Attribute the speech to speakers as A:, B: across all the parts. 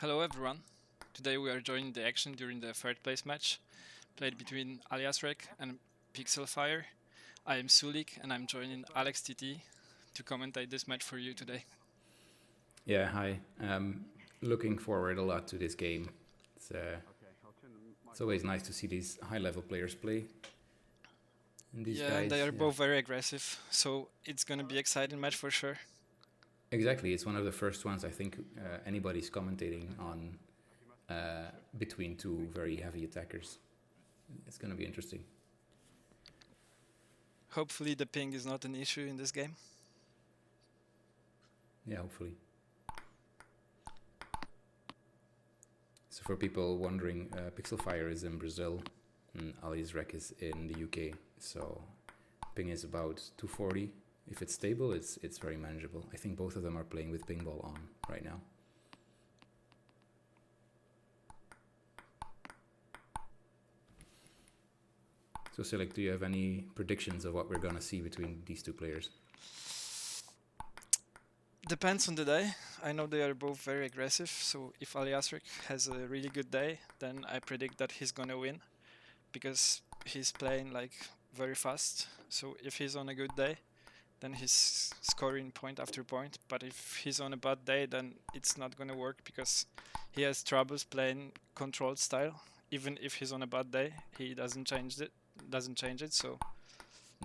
A: Hello everyone. Today we are joining the action during the third place match, played between ALIASREK and PixelFire. I am Sulik and I'm joining AlexTT to commentate this match for you today.
B: Yeah, hi. Looking forward a lot to this game. It's always nice to see these high-level players play. And these
A: Yeah, and
B: guys,
A: they are
B: yeah.
A: both very aggressive, so it's gonna be exciting match for sure.
B: Exactly, it's one of the first ones I think anybody's commentating on between two very heavy attackers. It's going to be interesting.
A: Hopefully the ping is not an issue in this game.
B: Yeah, hopefully. So for people wondering, PixelFire is in Brazil and ALIASREK is in the UK. So ping is about 240. If it's stable, it's very manageable. I think both of them are playing with ping ball on right now. So Sulik, do you have any predictions of what we're gonna see between these two players?
A: Depends on the day. I know they are both very aggressive, so if ALIASREK has a really good day, then I predict that he's gonna win because he's playing like very fast. So if he's on a good day, then he's scoring point after point. But if he's on a bad day, then it's not gonna work because he has troubles playing controlled style. Even if he's on a bad day, he doesn't change it. So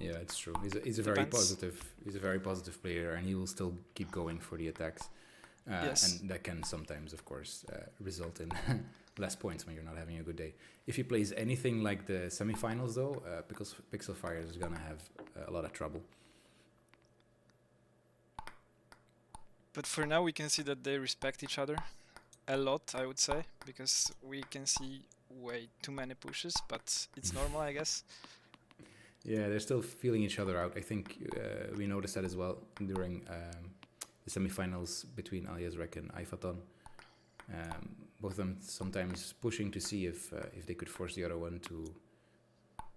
B: Yeah, it's true. He's a very positive player, and he will still keep going for the attacks.
A: Yes.
B: And that can sometimes, of course, result in less points when you're not having a good day. If he plays anything like the semifinals, though, because PixelFire is gonna have a lot of trouble.
A: But for now, we can see that they respect each other a lot, I would say, because we can see way too many pushes, but it's normal, I guess.
B: Yeah, they're still feeling each other out. I think we noticed that as well during the semifinals between ALIASREK and Ifaton. Both of them sometimes pushing to see if they could force the other one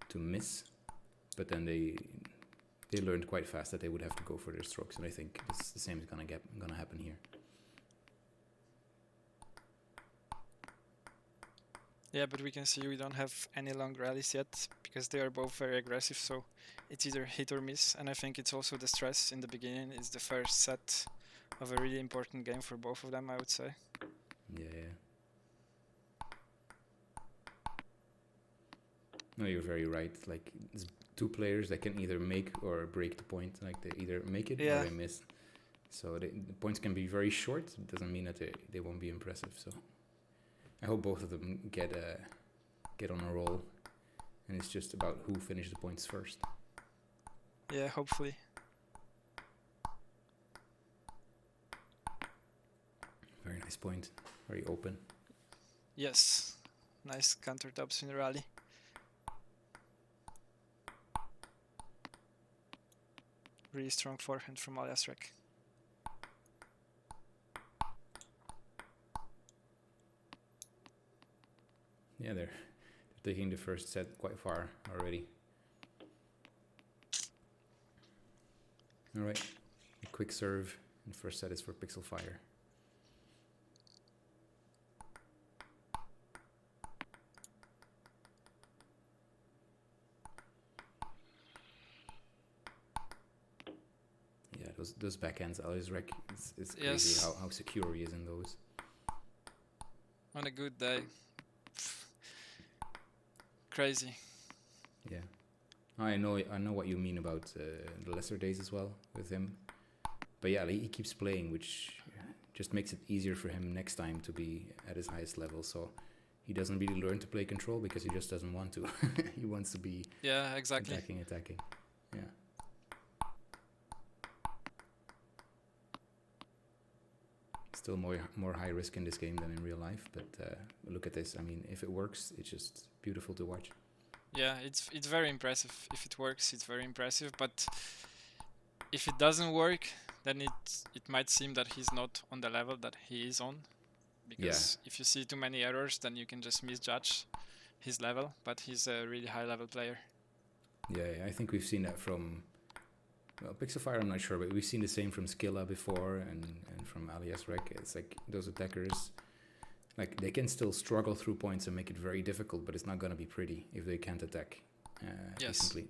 B: to miss, but then they learned quite fast that they would have to go for their strokes, and I think the same is gonna happen here.
A: Yeah, but we can see we don't have any long rallies yet because they are both very aggressive, so it's either hit or miss. And I think it's also the stress in the beginning. It's the first set of a really important game for both of them, I would say.
B: Yeah. No, you're very right. Like, it's two players that can either make or break the point. Like, they either make it or they miss. So the points can be very short. It doesn't mean that they won't be impressive. So I hope both of them get on a roll, and it's just about who finished the points first.
A: Yeah, hopefully.
B: Very nice point. Very open.
A: Yes. Nice counter tops in the rally. Really strong forehand from ALIASREK.
B: Yeah, they're taking the first set quite far already. All right, a quick serve. And first set is for PixelFire. Yeah, those backhands, ALIASREK, it's crazy how secure he is in those.
A: On a good day. Crazy.
B: Yeah. I know what you mean about the lesser days as well with him. But yeah, he keeps playing, which just makes it easier for him next time to be at his highest level. So he doesn't really learn to play control because he just doesn't want to. He wants to be
A: exactly.
B: attacking. Yeah. Still more high risk in this game than in real life, but look at this. I mean, if it works, it's just beautiful to watch.
A: Yeah, it's very impressive. If it works, it's very impressive. But if it doesn't work, then it might seem that he's not on the level that he is on. Because if you see too many errors, then you can just misjudge his level. But he's a really high level player.
B: Yeah, I think we've seen that from PixelFire. I'm not sure, but we've seen the same from Skilla before and from ALIASREK. It's like those attackers like they can still struggle through points and make it very difficult, but it's not going to be pretty if they can't attack
A: Yes.
B: decently.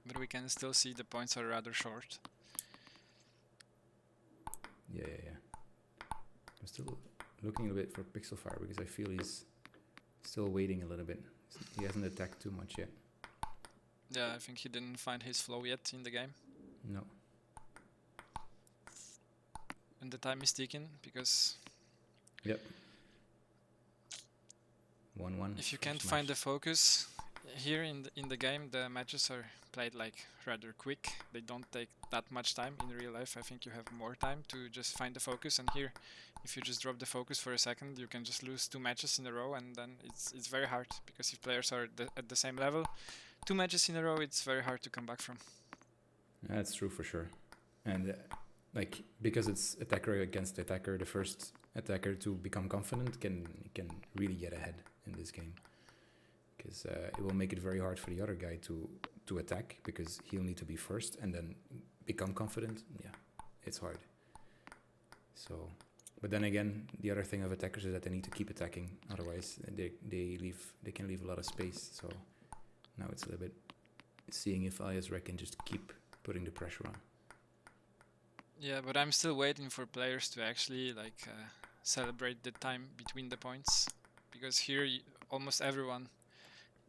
A: But we can still see the points are rather short.
B: Yeah. I'm still looking a bit for PixelFire because I feel he's still waiting a little bit. He hasn't attacked too much yet.
A: Yeah, I think he didn't find his flow yet in the game.
B: No.
A: And the time is ticking because
B: Yep. 1-1.
A: if you can't find the focus here in the game, the matches are played like rather quick. They don't take that much time. In real life, I think you have more time to just find the focus. And here, if you just drop the focus for a second, you can just lose 2 matches in a row, and then it's very hard because if players are at the same level, 2 matches in a row, it's very hard to come back from.
B: That's true for sure. And like because it's attacker against attacker, the first attacker to become confident can really get ahead in this game, because it will make it very hard for the other guy to attack, because he'll need to be first and then become confident. Yeah, it's hard. So, but then again, the other thing of attackers is that they need to keep attacking, otherwise they can leave a lot of space. So now it's a little bit seeing if ALIASREK can just keep putting the pressure on.
A: Yeah, but I'm still waiting for players to actually like celebrate the time between the points, because here almost everyone,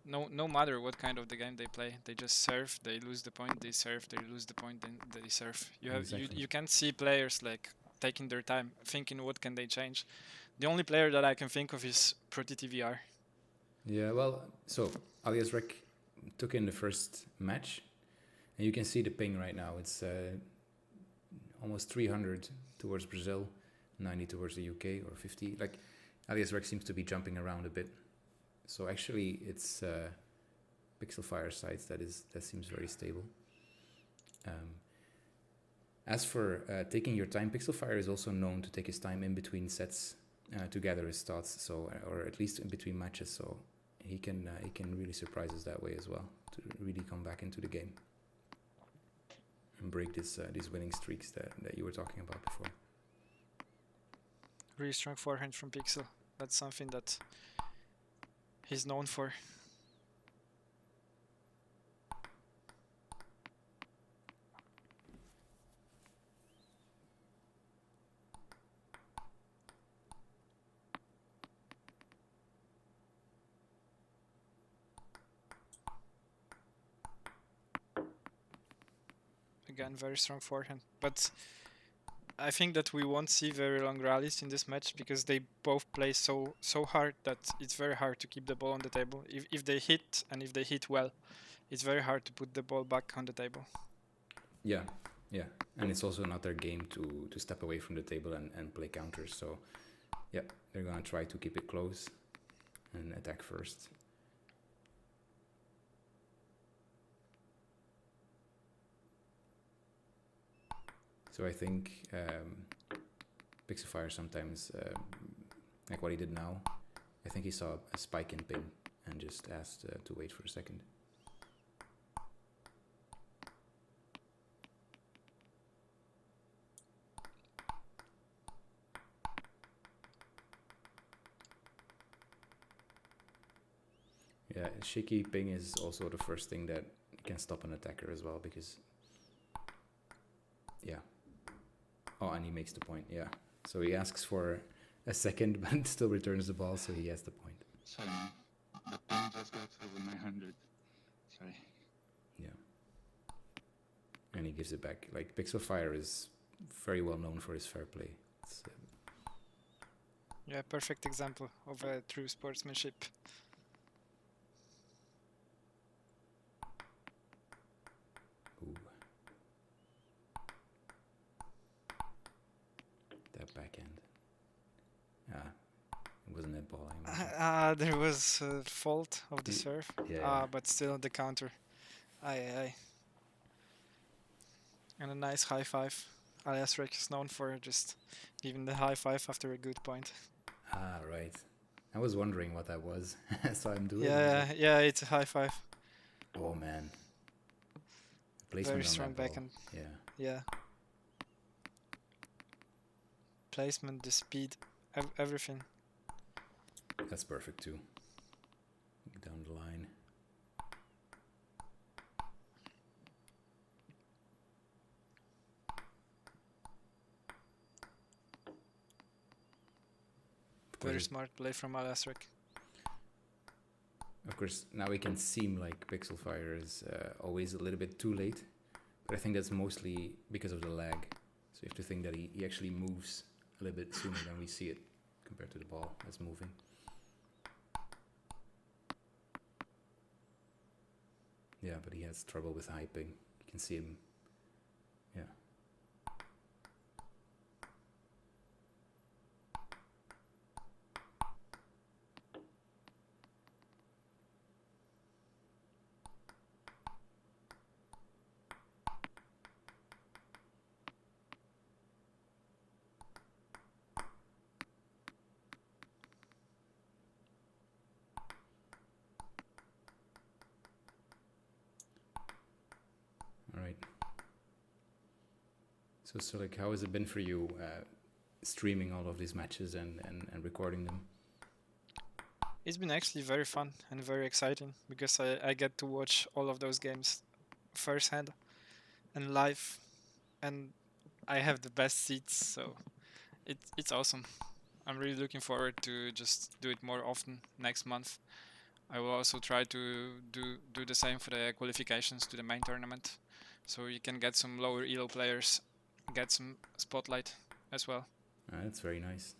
A: no matter what kind of the game they play, they just serve, they lose the point, they serve, they lose the point, then they serve. You can't see players like taking their time, thinking what can they change. The only player that I can think of is ProTTVR.
B: Yeah, well, so ALIASREK took in the first match, and you can see the ping right now. It's almost 300 towards Brazil, 90 towards the UK, or 50. Like, ALIASREK seems to be jumping around a bit. So actually, it's PixelFire sites that seems very stable. As for taking your time, PixelFire is also known to take his time in between sets to gather his thoughts. So, or at least in between matches. So he can really surprise us that way as well, to really come back into the game and break these winning streaks that you were talking about before.
A: Really strong forehand from Pixel. That's something that he's known for. Again, very strong forehand, but I think that we won't see very long rallies in this match, because they both play so hard that it's very hard to keep the ball on the table. If they hit, and if they hit well, it's very hard to put the ball back on the table.
B: Yeah, and it's also not their game to step away from the table and play counters. So yeah, they're gonna try to keep it close and attack first. So I think PixelFire sometimes, like what he did now, I think he saw a spike in ping and just asked to wait for a second. Yeah, shaky ping is also the first thing that can stop an attacker as well, because yeah. Oh, and he makes the point, yeah. So he asks for a second, but still returns the ball, so he has the point.
C: Sorry, the ping just got over 900. Sorry.
B: Yeah. And he gives it back. Like, PixelFire is very well known for his fair play. It's,
A: Yeah, perfect example of a true sportsmanship.
B: ooh. That backhand. It wasn't that ball anymore.
A: There was a fault of the serve.
B: Yeah.
A: But still the counter. Aye. And a nice high five. ALIASREK is known for just giving the high five after a good point.
B: Right. I was wondering what that was. So I'm doing
A: Yeah, it's a high five.
B: Oh man. Placement
A: Very
B: on
A: strong
B: that ball.
A: backhand.
B: Yeah.
A: Yeah. placement, the speed, everything.
B: That's perfect too. Down the line.
A: Very smart play from ALIASREK.
B: Of course, now it can seem like PixelFire is always a little bit too late, but I think that's mostly because of the lag. So you have to think that he actually moves a little bit sooner than we see it compared to the ball that's moving. Yeah, but he has trouble with hyping. You can see him. Yeah. All right. So Sulik, how has it been for you streaming all of these matches and recording them?
A: It's been actually very fun and very exciting because I get to watch all of those games firsthand and live, and I have the best seats, so it's awesome. I'm really looking forward to just do it more often next month. I will also try to do the same for the qualifications to the main tournament, so you can get some lower elo players, get some spotlight as well.
B: That's very nice.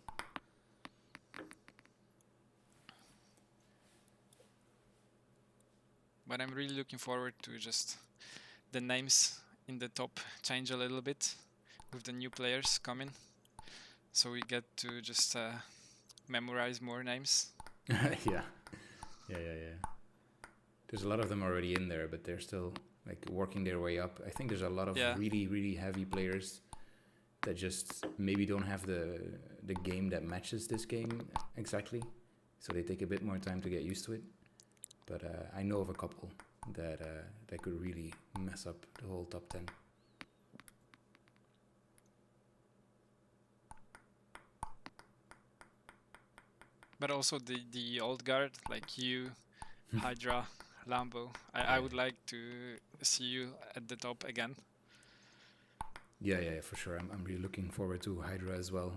A: But I'm really looking forward to just the names in the top change a little bit with the new players coming, so we get to just memorize more names.
B: Yeah. There's a lot of them already in there, but they're still like working their way up. I think there's a lot of really, really heavy players that just maybe don't have the game that matches this game exactly, so they take a bit more time to get used to it. But I know of a couple that could really mess up the whole top 10.
A: But also the old guard, like you, Hydra, Lambo. I would like to see you at the top again.
B: Yeah, for sure. I'm really looking forward to Hydra as well.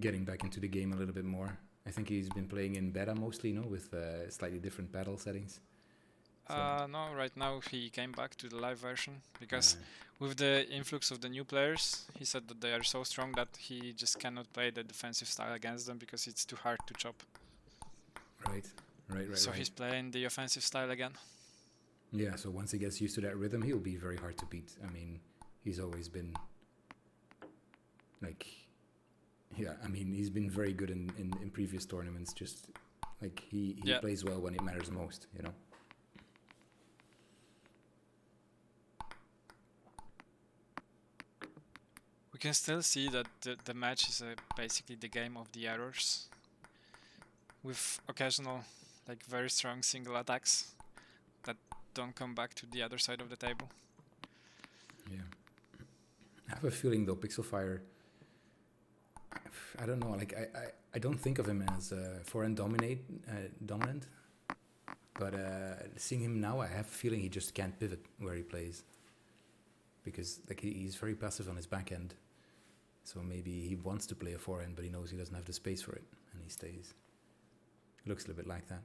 B: Getting back into the game a little bit more. I think he's been playing in beta mostly, with slightly different battle settings.
A: No, right now he came back to the live version because with the influx of the new players, he said that they are so strong that he just cannot play the defensive style against them because it's too hard to chop.
B: Right.
A: So he's playing the offensive style again.
B: Yeah, so once he gets used to that rhythm, he'll be very hard to beat. I mean, he's always been like, yeah, I mean, he's been very good in previous tournaments. Just like he plays well when it matters most,
A: We can still see that the match is basically the game of the errors, with occasional, like very strong single attacks that don't come back to the other side of the table.
B: Yeah. I have a feeling though, PixelFire, I don't know, like I don't think of him as forehand dominant, but seeing him now, I have a feeling he just can't pivot where he plays, because like he's very passive on his backhand, so maybe he wants to play a forehand, but he knows he doesn't have the space for it, and he stays. It looks a little bit like that.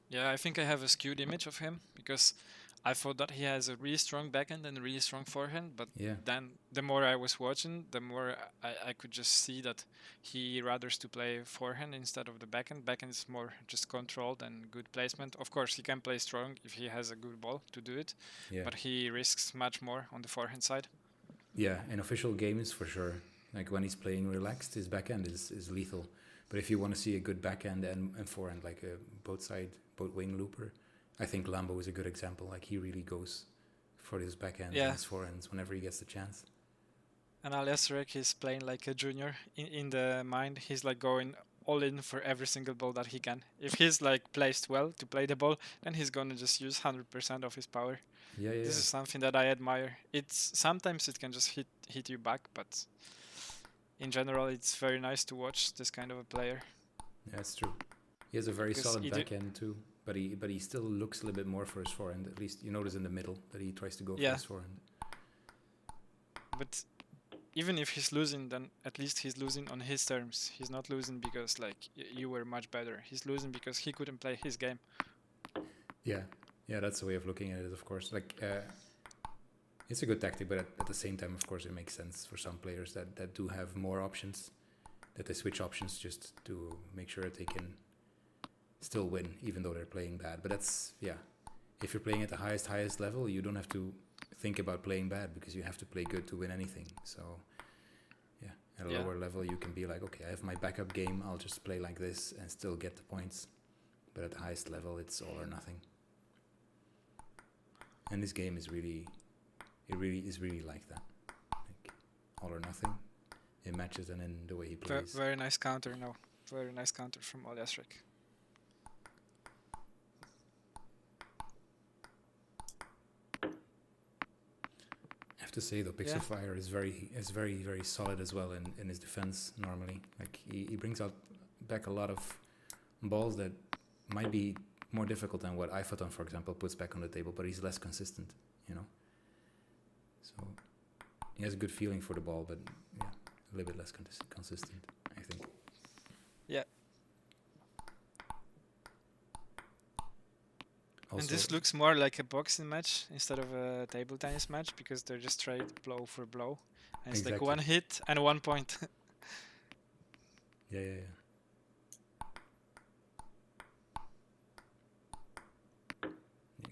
A: Yeah, I think I have a skewed image of him because I thought that he has a really strong backhand and a really strong forehand, but then the more I was watching, the more I could just see that he rathers to play forehand instead of the backhand. Backhand is more just controlled and good placement. Of course, he can play strong if he has a good ball to do it, but he risks much more on the forehand side.
B: Yeah, in official games for sure. Like when he's playing relaxed, his backhand is lethal. But if you want to see a good backhand and forehand, like a both wing looper, I think Lambo is a good example. Like he really goes for his backhand and his forehands whenever he gets the chance.
A: And ALIASREK is playing like a junior in the mind. He's like going all in for every single ball that he can. If he's like placed well to play the ball, then he's gonna just use 100% of his power.
B: Yeah,
A: This is something that I admire. It's sometimes it can just hit you back, but in general, it's very nice to watch this kind of a player.
B: Yeah, that's true. He has a very
A: Because
B: solid backhand too, but he still looks a little bit more for his forehand. At least you notice in the middle that he tries to go for
A: Yeah.
B: his forehand.
A: But even if he's losing, then at least he's losing on his terms. He's not losing because like you were much better. He's losing because he couldn't play his game.
B: Yeah, yeah, that's the way of looking at it. Of course, like it's a good tactic, but at the same time, of course, it makes sense for some players that do have more options, that they switch options just to make sure that they can still win, even though they're playing bad. But that's, yeah, if you're playing at the highest level, you don't have to think about playing bad because you have to play good to win anything. So yeah, at a lower level, you can be like, okay, I have my backup game, I'll just play like this and still get the points. But at the highest level, it's all or nothing. And this game is really like that, like all or nothing. It matches and in the way he plays.
A: Very nice counter, no. Very nice counter from ALIASREK.
B: I have to say though, PixelFire is very solid as well in his defense normally. Like he brings out back a lot of balls that might be more difficult than what iPhoton, for example, puts back on the table, but he's less consistent, you know. So he has a good feeling for the ball, but yeah, a little bit less consistent, I think.
A: Yeah.
B: Also,
A: And this looks more like a boxing match instead of a table tennis match because they're just straight blow for blow. And it's like one hit and 1 point.
B: Yeah.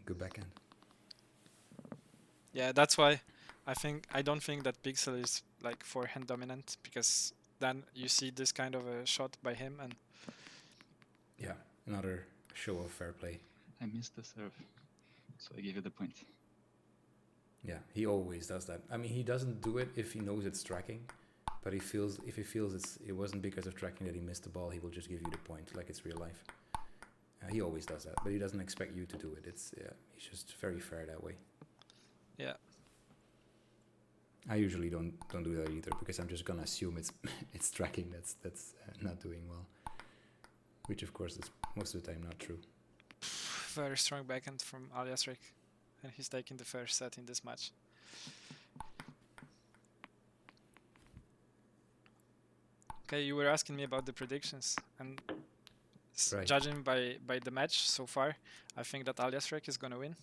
B: Good backhand.
A: Yeah, that's why I don't think that Pixel is like forehand dominant because then you see this kind of a shot by him and
B: yeah, another show of fair play.
C: I missed the serve, so I give you the point.
B: Yeah, he always does that. I mean, he doesn't do it if he knows it's tracking, but if he feels it wasn't because of tracking that he missed the ball, he will just give you the point like it's real life. He always does that, but he doesn't expect you to do it. He's just very fair that way.
A: yeah.
B: I usually don't do that either because I'm just gonna assume it's tracking that's not doing well, which of course is most of the time not true.
A: Very strong backhand from ALIASREK and he's taking the first set in this match. Okay, you were asking me about the predictions and
B: Right.
A: judging by the match so far, I think that ALIASREK is gonna win.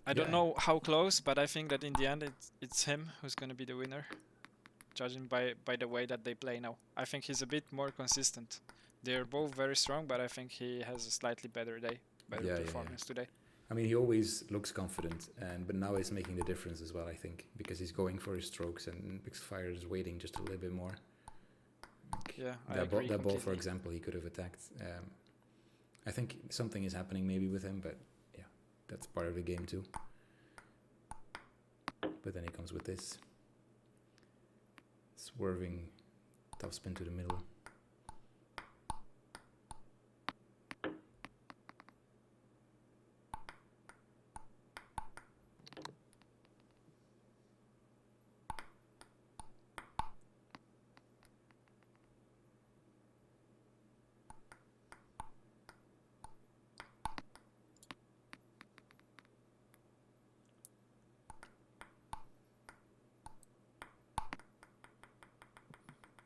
A: I don't know how close, but I think that in the end it's him who's gonna be the winner, judging by the way that they play now. I think he's a bit more consistent. They're both very strong, but I think he has a slightly better day, better performance today.
B: I mean, he always looks confident, but now he's making the difference as well, I think, because he's going for his strokes and PixelFire is waiting just a little bit more. Like
A: Yeah,
B: that ball, for example, he could have attacked. I think something is happening maybe with him, but yeah, that's part of the game too. But then he comes with this swerving topspin to the middle.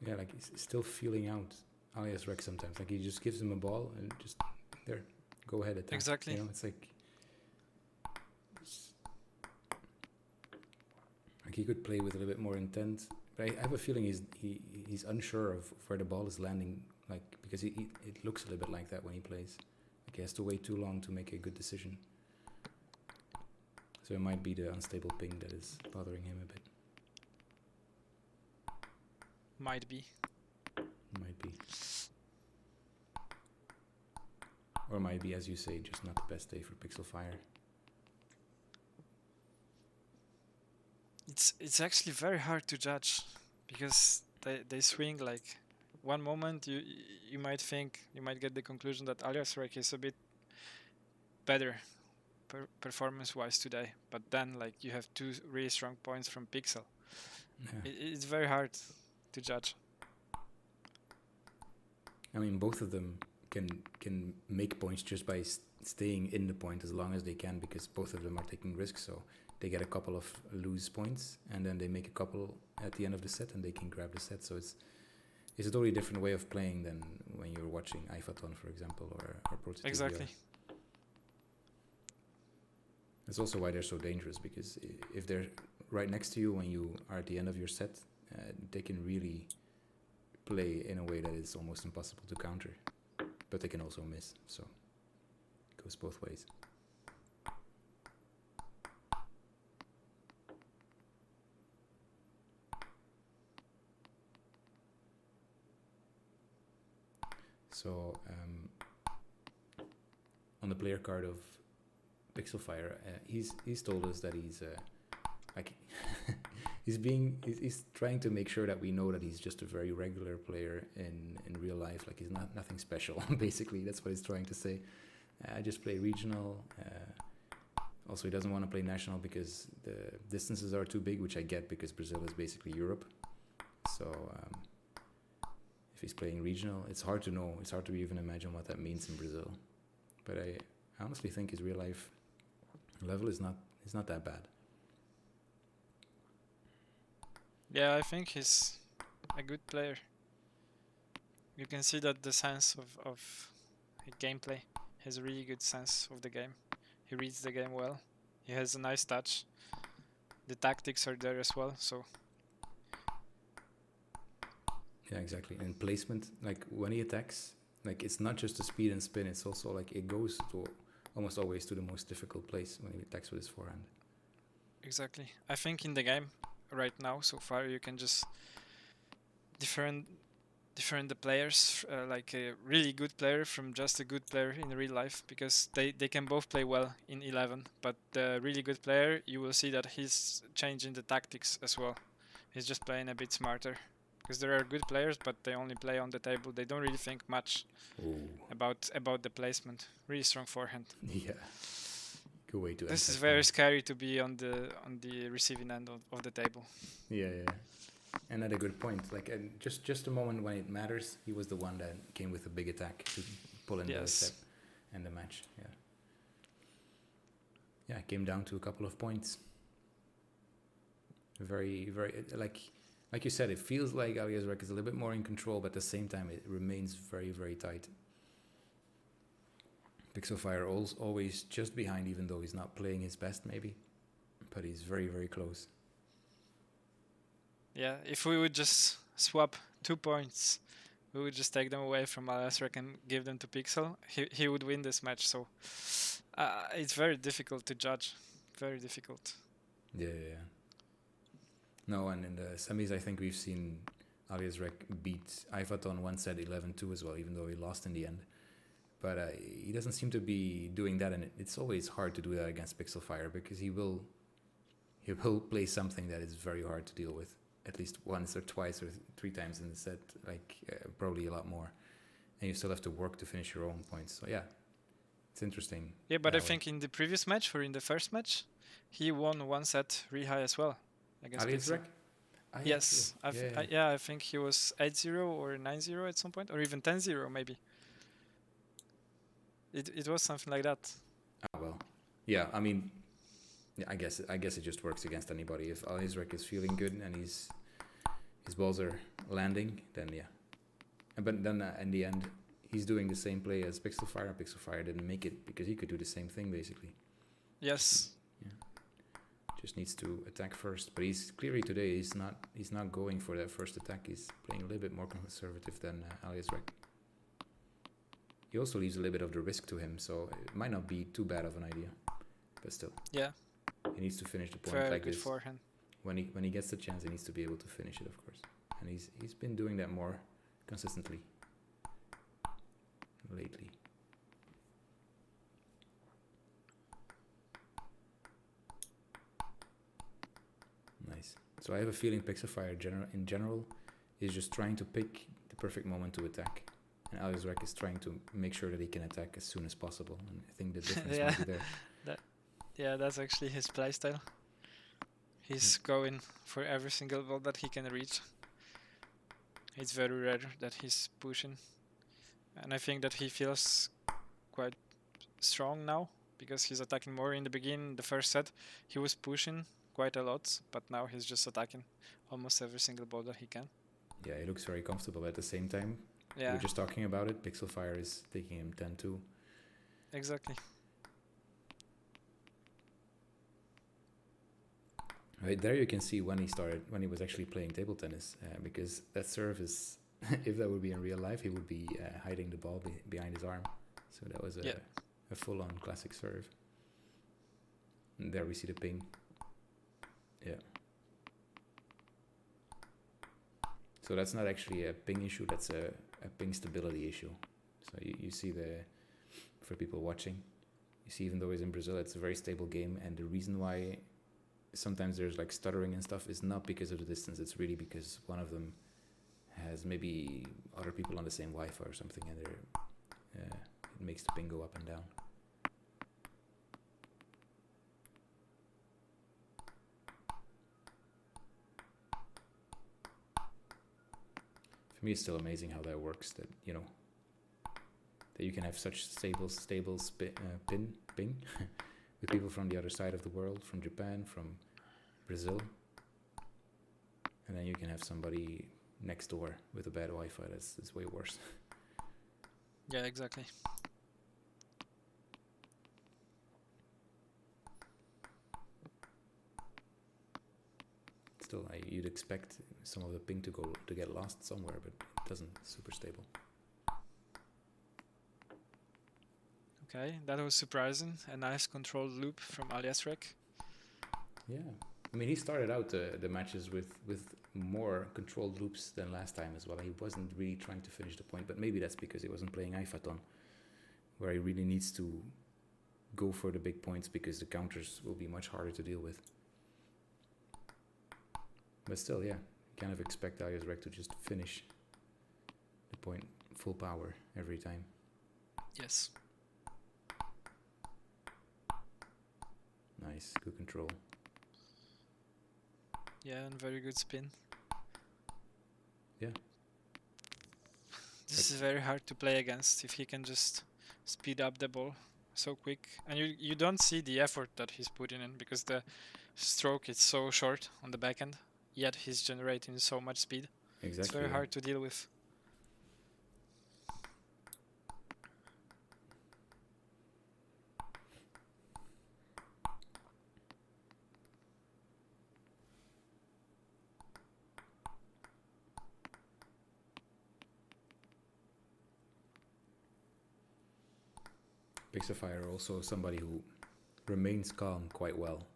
B: Yeah, like he's still feeling out ALIASREK sometimes. Like he just gives him a ball and just there, go ahead, attack.
A: Exactly.
B: You know, it's like he could play with a little bit more intent. But I have a feeling he's unsure of where the ball is landing. Like because it looks a little bit like that when he plays. Like he has to wait too long to make a good decision. So it might be the unstable ping that is bothering him a bit.
A: Might be.
B: Might be. Or might be, as you say, just not the best day for PixelFire.
A: It's actually very hard to judge because they swing like one moment you might get the conclusion that ALIASREK is a bit better performance-wise today, but then like you have two really strong points from Pixel.
B: Yeah.
A: It's very hard to judge.
B: I mean, both of them can make points just by staying in the point as long as they can, because both of them are taking risks. So they get a couple of loose points, and then they make a couple at the end of the set, and they can grab the set. So it's a totally different way of playing than when you're watching iPhaton, for example, or ProtoTBR.
A: Exactly.
B: That's also why they're so dangerous, because if they're right next to you when you are at the end of your set, they can really play in a way that is almost impossible to counter, but they can also miss, so it goes both ways. So on the player card of PixelFire, he's told us that he's like he's trying to make sure that we know that he's just a very regular player in real life. Like he's nothing special. Basically, that's what he's trying to say. I just play regional. Also, he doesn't want to play national because the distances are too big, which I get because Brazil is basically Europe. So if he's playing regional, it's hard to know. It's hard to even imagine what that means in Brazil. But I honestly think his real life level is not that bad.
A: Yeah, I think he's a good player. You can see that the sense of gameplay. He has a really good sense of the game. He reads the game well. He has a nice touch. The tactics are there as well, so...
B: Yeah, exactly. And placement, like when he attacks, like it's not just the speed and spin, it's also like it goes to almost always to the most difficult place when he attacks with his forehand.
A: Exactly. I think in the game right now, so far, you can just different the players, like a really good player from just a good player in real life, because they can both play well in 11, but the really good player, you will see that he's changing the tactics as well. He's just playing a bit smarter, because there are good players, but they only play on the table. They don't really think much about the placement. Really strong forehand.
B: Yeah. Good way to.
A: This is very scary to be on the receiving end of the table.
B: Yeah. And at a good point, like just a moment when it matters, he was the one that came with a big attack to pull in the set and the match. Yeah, it came down to a couple of points. Very, very like you said, it feels like ALIASREK is a little bit more in control, but at the same time, it remains very, very tight. PixelFire always just behind, even though he's not playing his best, maybe, but he's very, very close.
A: Yeah, if we would just swap 2 points, we would just take them away from ALIASREK and give them to Pixel, he would win this match. So it's very difficult to judge. Very difficult.
B: Yeah. No, and in the semis, I think we've seen ALIASREK beat iPhaton one set 11-2 as well, even though he lost in the end. But he doesn't seem to be doing that, and it's always hard to do that against PixelFire, because he will play something that is very hard to deal with, at least once or twice or 3 times in the set, like probably a lot more. And you still have to work to finish your own points. So yeah, it's interesting.
A: Yeah, but I think in the previous match, or in the first match, he won 1 set really high as well.
B: ALIASREK?
A: Yes. I think he was 8-0 or 9-0 at some point, or even 10-0 maybe. It was something like that.
B: Oh, well. Yeah, I mean, yeah, I guess it just works against anybody. If ALIASREK is feeling good and his balls are landing, then yeah. But then in the end, he's doing the same play as PixelFire. PixelFire didn't make it because he could do the same thing basically.
A: Yes.
B: Yeah. Just needs to attack first, but he's clearly today he's not going for that first attack. He's playing a little bit more conservative than ALIASREK. He also leaves a little bit of the risk to him, so it might not be too bad of an idea, but still.
A: Yeah.
B: He needs to finish the point
A: very
B: like
A: good
B: this.
A: Forehand.
B: When he gets the chance, he needs to be able to finish it, of course. And he's been doing that more consistently lately. Nice. So I have a feeling PixelFire in general is just trying to pick the perfect moment to attack. And ALIASREK is trying to make sure that he can attack as soon as possible. And I think the difference
A: Yeah.
B: might be there.
A: Yeah, that's actually his playstyle. He's going for every single ball that he can reach. It's very rare that he's pushing. And I think that he feels quite strong now because he's attacking more. In the beginning, the first set, he was pushing quite a lot, but now he's just attacking almost every single ball that he can.
B: Yeah, he looks very comfortable. At the same time,
A: Yeah,
B: we're just talking about it. PixelFire is taking him 10-2.
A: exactly.
B: Right there you can see when he was actually playing table tennis, because that serve is, if that would be in real life, he would be hiding the ball behind his arm. So that was a full-on classic serve. And there we see the ping. Yeah. So that's not actually a ping issue, that's a ping stability issue. So you see for people watching, you see even though he's in Brazil, it's a very stable game, and the reason why sometimes there's like stuttering and stuff is not because of the distance, it's really because one of them has maybe other people on the same Wi-Fi or something, and it makes the ping go up and down. For me, it's still amazing how that works, that that you can have such stable ping with people from the other side of the world, from Japan, from Brazil, and then you can have somebody next door with a bad Wi-Fi. That's way worse.
A: Yeah, exactly.
B: Still, you'd expect some of the ping to get lost somewhere, but it doesn't. Super stable.
A: Okay, that was surprising. A nice controlled loop from ALIASREK.
B: Yeah, I mean, he started out the matches with more controlled loops than last time as well. He wasn't really trying to finish the point, but maybe that's because he wasn't playing Ifaton, where he really needs to go for the big points because the counters will be much harder to deal with. But still, yeah, you kind of expect ALIASREK to just finish the point full power every time.
A: Yes.
B: Nice, good control.
A: Yeah, and very good spin.
B: Yeah.
A: This is very hard to play against if he can just speed up the ball so quick. And you don't see the effort that he's putting in because the stroke is so short on the back end, yet he's generating so much speed.
B: Exactly.
A: It's very hard to deal with.
B: PixelFire also somebody who remains calm quite well,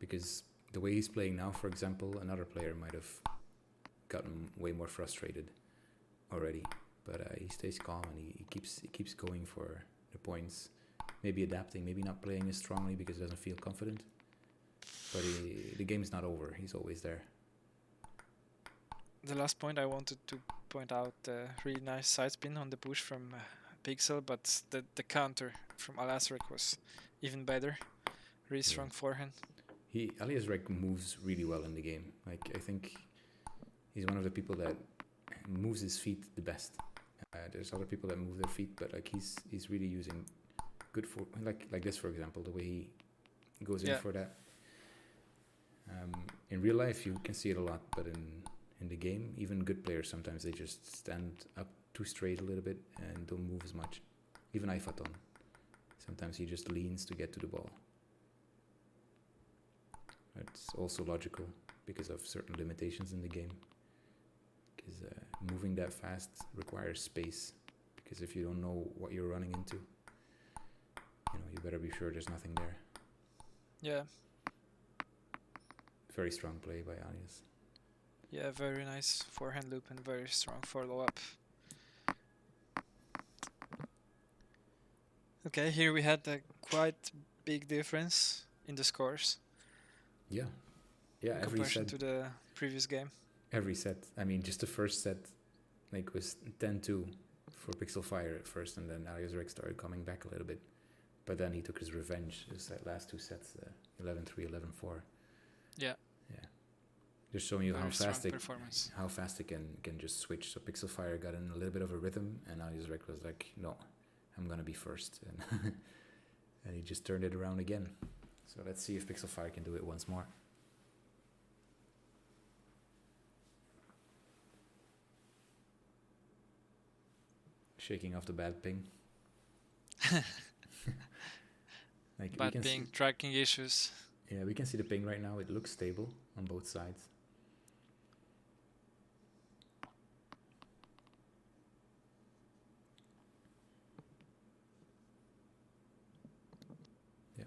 B: because the way he's playing now, for example, another player might have gotten way more frustrated already, but he stays calm and he keeps going for the points, maybe adapting, maybe not playing as strongly because he doesn't feel confident, but the game's not over, he's always there.
A: The last point I wanted to point out, really nice side spin on the push from Pixel, but the counter from ALIASREK was even better. Really strong forehand.
B: ALIASREK moves really well in the game. Like, I think he's one of the people that moves his feet the best. There's other people that move their feet, but like he's really using good for like this, for example, the way he goes in for that. In real life, you can see it a lot, but in the game, even good players sometimes they just stand up too straight a little bit and don't move as much. Even Ifaton, sometimes he just leans to get to the ball. It's also logical because of certain limitations in the game. Because moving that fast requires space. Because if you don't know what you're running into, you better be sure there's nothing there.
A: Yeah.
B: Very strong play by Alias.
A: Yeah, very nice forehand loop and very strong follow-up. Okay, here we had a quite big difference in the scores.
B: Yeah,
A: in comparison to the previous game.
B: Every set. I mean, just the first set, like was 10-2 for PixelFire at first, and then ALIASREK started coming back a little bit. But then he took his revenge. Just that last 2 sets, 11-3, 11-4.
A: Yeah.
B: Yeah. Just showing you
A: Very
B: how fast
A: strong performance.
B: it can just switch. So PixelFire got in a little bit of a rhythm, and ALIASREK was like, no, I'm gonna be first, and and he just turned it around again. So let's see if PixelFire can do it once more. Shaking off the bad ping. Like
A: Bad ping, tracking issues.
B: Yeah, we can see the ping right now. It looks stable on both sides. Yeah.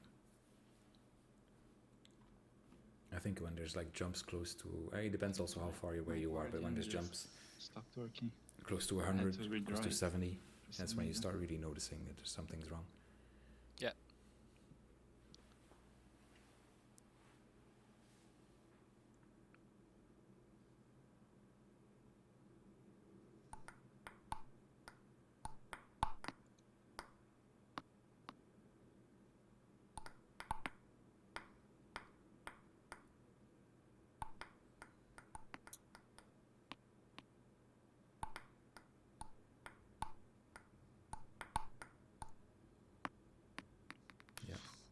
B: I think when there's like jumps close to, it depends also how far away you are, but when there's jumps
C: stopped working.
B: Close to 100, close to 70, that's when you start really noticing that there's something's wrong.
A: Yeah.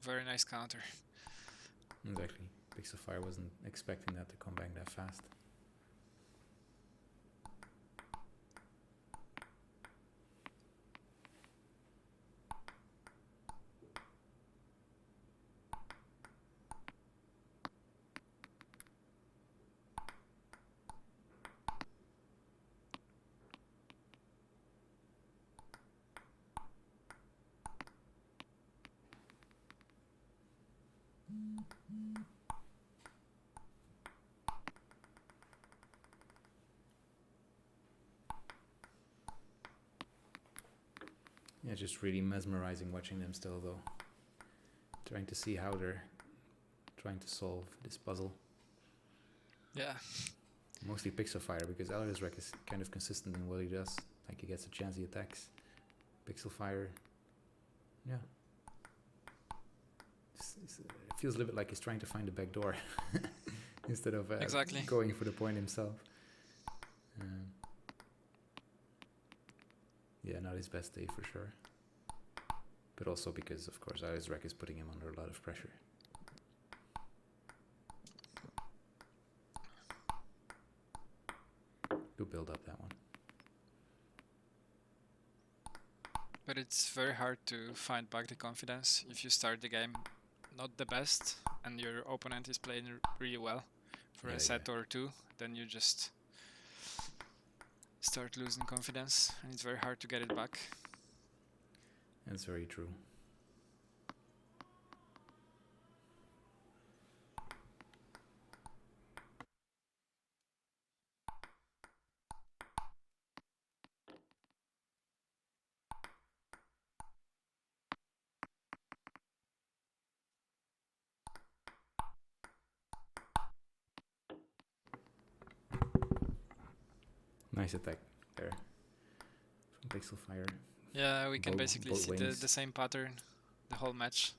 A: Very nice counter.
B: Exactly. PixelFire wasn't expecting that to come back that fast. Yeah, just really mesmerizing watching them still though. Trying to see how they're trying to solve this puzzle.
A: Yeah.
B: Mostly PixelFire, because ALIASREK is kind of consistent in what he does. Like he gets a chance, he attacks. PixelFire, yeah. It feels a little bit like he's trying to find the back door instead of
A: Exactly.
B: going for the point himself. Yeah, not his best day for sure. But also because, of course, ALIASREK is putting him under a lot of pressure. Good build up, that one.
A: But it's very hard to find back the confidence if you start the game not the best and your opponent is playing really well for a set or two, then you just start losing confidence and it's very hard to get it back.
B: That's very true. Nice attack there from PixelFire.
A: Yeah, we can basically see the same pattern the whole match.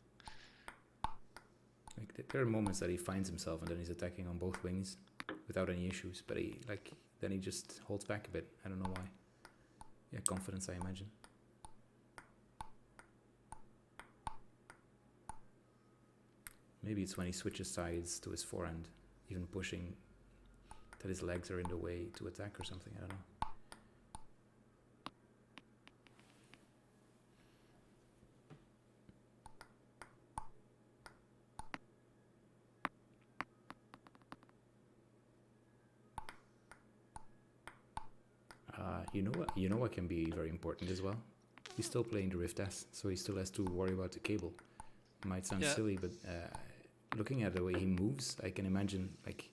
B: Like there are moments that he finds himself and then he's attacking on both wings without any issues, but then he just holds back a bit. I don't know why. Yeah, confidence, I imagine. Maybe it's when he switches sides to his forehand, even pushing that his legs are in the way to attack or something. I don't know. You know what can be very important as well? He's still playing the Rift S, so he still has to worry about the cable. It might sound silly, but looking at the way he moves, I can imagine, like,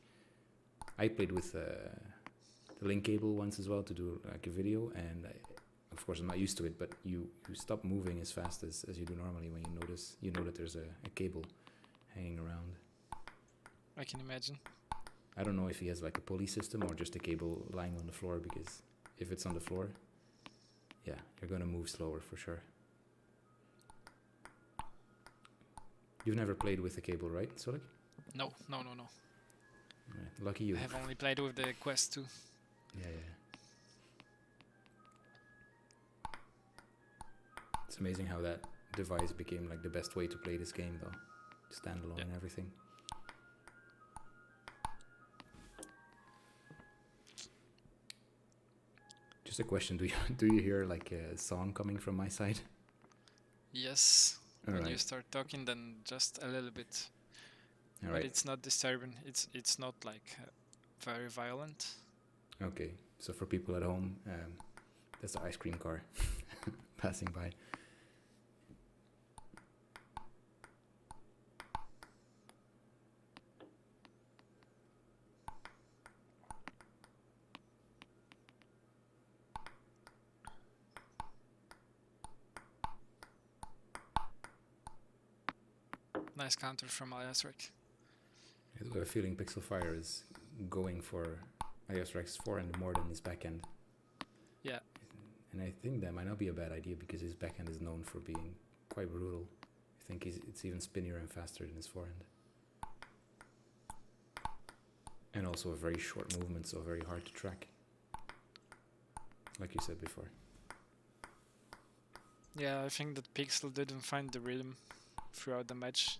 B: I played with the link cable once as well to do like a video, and of course I'm not used to it, but you stop moving as fast as you do normally when you know that there's a cable hanging around.
A: I can imagine.
B: I don't know if he has like a pulley system or just a cable lying on the floor, because if it's on the floor, yeah, you're gonna move slower for sure. You've never played with the cable, right, Sulik?
A: No.
B: Right. Lucky you.
A: I have only played with the Quest 2.
B: Yeah. It's amazing how that device became like the best way to play this game, though, standalone and everything. Just a question: do you hear like a song coming from my side?
A: Yes.
B: All
A: When
B: right.
A: you start talking, then just a little bit.
B: All
A: But
B: right.
A: it's not disturbing. It's not like very violent.
B: Okay. So for people at home, that's the ice cream car passing by.
A: Nice counter from ALIASREK.
B: I do have a feeling PixelFire is going for ALIASREK's forehand more than his backhand.
A: Yeah.
B: And I think that might not be a bad idea because his backhand is known for being quite brutal. I think it's even spinnier and faster than his forehand. And also a very short movement, so very hard to track. Like you said before.
A: Yeah, I think that Pixel didn't find the rhythm throughout the match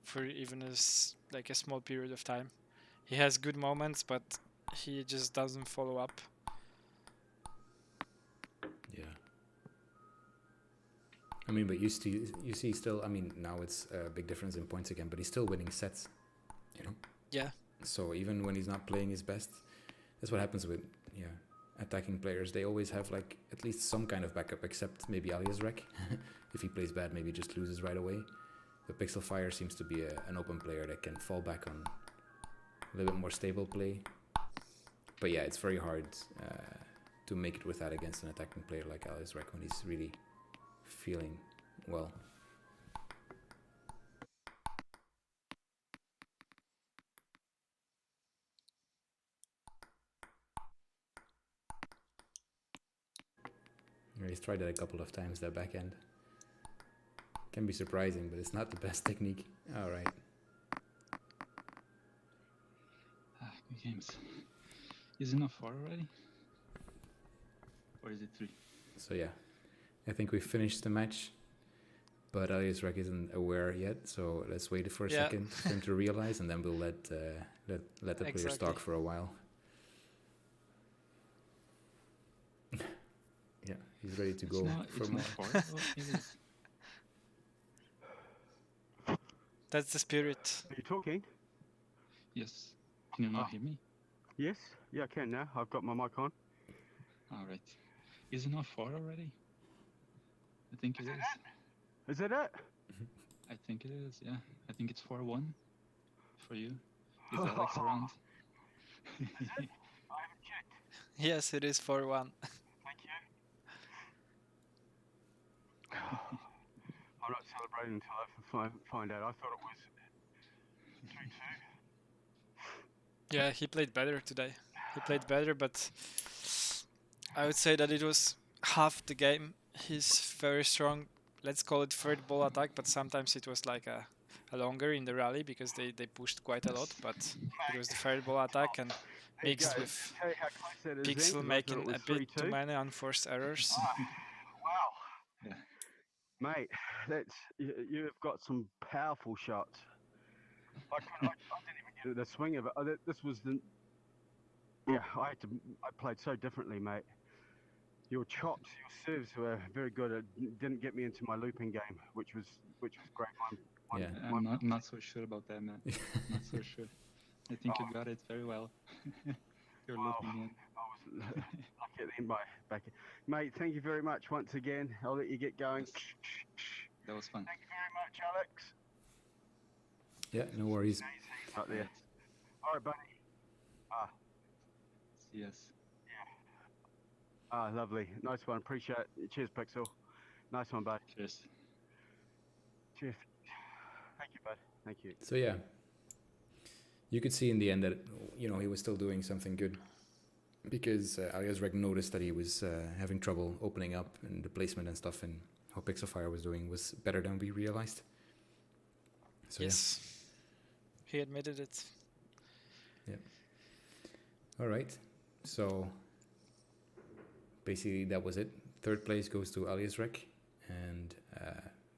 A: for even like a small period of time. He has good moments, but he just doesn't follow up.
B: Yeah. I mean, but you see still, I mean, now it's a big difference in points again, but he's still winning sets, you know?
A: Yeah.
B: So even when he's not playing his best, that's what happens with, attacking players. They always have like at least some kind of backup, except maybe ALIASREK. If he plays bad, maybe just loses right away. But PixelFire seems to be an open player that can fall back on a little bit more stable play. But yeah, it's very hard to make it with that against an attacking player like ALIASREK when he's really feeling well. He's tried that a couple of times, that backhand. Can be surprising, but it's not the best technique. All right.
C: Good games. Is it not 4 already? Or is it 3?
B: So yeah, I think we finished the match, but ALIASREK isn't aware yet. So let's wait for a second for him to realize, and then we'll let the players talk for a while. Yeah, he's ready to go for
C: it's
B: more.
C: not 4. Oh, it is.
A: That's the spirit.
D: Are you talking?
C: Yes. Can you not hear me?
D: Yes. Yeah, I can now. I've got my mic on.
C: All right. Is it not 4 already? I think it is.
D: Is that it?
C: I think it is, yeah. I think it's 4-1 for you. Is Alex around?
D: I haven't checked.
A: Yes, it is 4-1.
D: Thank you. I'm not celebrating until I find out. I thought it was 2-2.
A: Yeah, he played better today. He played better, but I would say that it was half the game. He's very strong, let's call it third ball attack, but sometimes it was like a longer in the rally because they pushed quite a lot, but it was the third ball attack and mixed with
D: Tell you how close that is,
A: Pixel making a bit too many unforced errors.
D: Wow.
C: Yeah.
D: Mate, you've got some powerful shots. I didn't even get the swing of it. This was I played so differently, mate. Your chops, your serves were very good. It didn't get me into my looping game, which was great.
C: I'm not so sure about that, man. Not so sure. I think you got it very well. You're looping in.
D: I was lucky at the end back. Mate, thank you very much once again. I'll let you get going.
C: Yes. That was fun.
D: Thank you very much, Alex.
B: Yeah, no worries.
D: Out there. All right, buddy.
C: Yes.
D: Lovely. Nice one. Appreciate it. Cheers, Pixel. Nice one, bud.
C: Cheers.
D: Cheers. Thank you, bud. Thank you.
B: So yeah, you could see in the end that he was still doing something good. because ALIASREK noticed that he was having trouble opening up, and the placement and stuff, and how PixelFire was doing was better than we realized. So
A: yes, he admitted it.
B: All right. So basically that was it. Third place goes to ALIASREK, and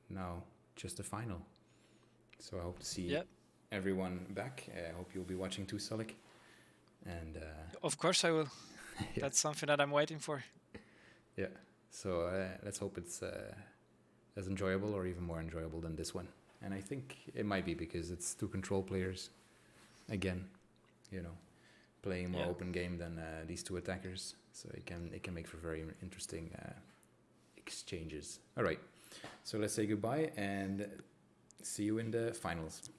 B: now just the final. So I hope to see everyone back. I hope you'll be watching too, Sulik. And
A: Of course I will.
B: Yeah.
A: That's something that I'm waiting for.
B: Yeah. So let's hope it's as enjoyable or even more enjoyable than this one. And I think it might be because it's two control players. Again, you know, playing more open game than these two attackers. So it can make for very interesting exchanges. All right. So let's say goodbye and see you in the finals.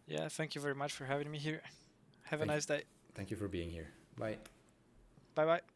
A: Yeah, thank you very much for having me here. Have a nice day.
B: Thank you for being here. Bye.
A: Bye bye.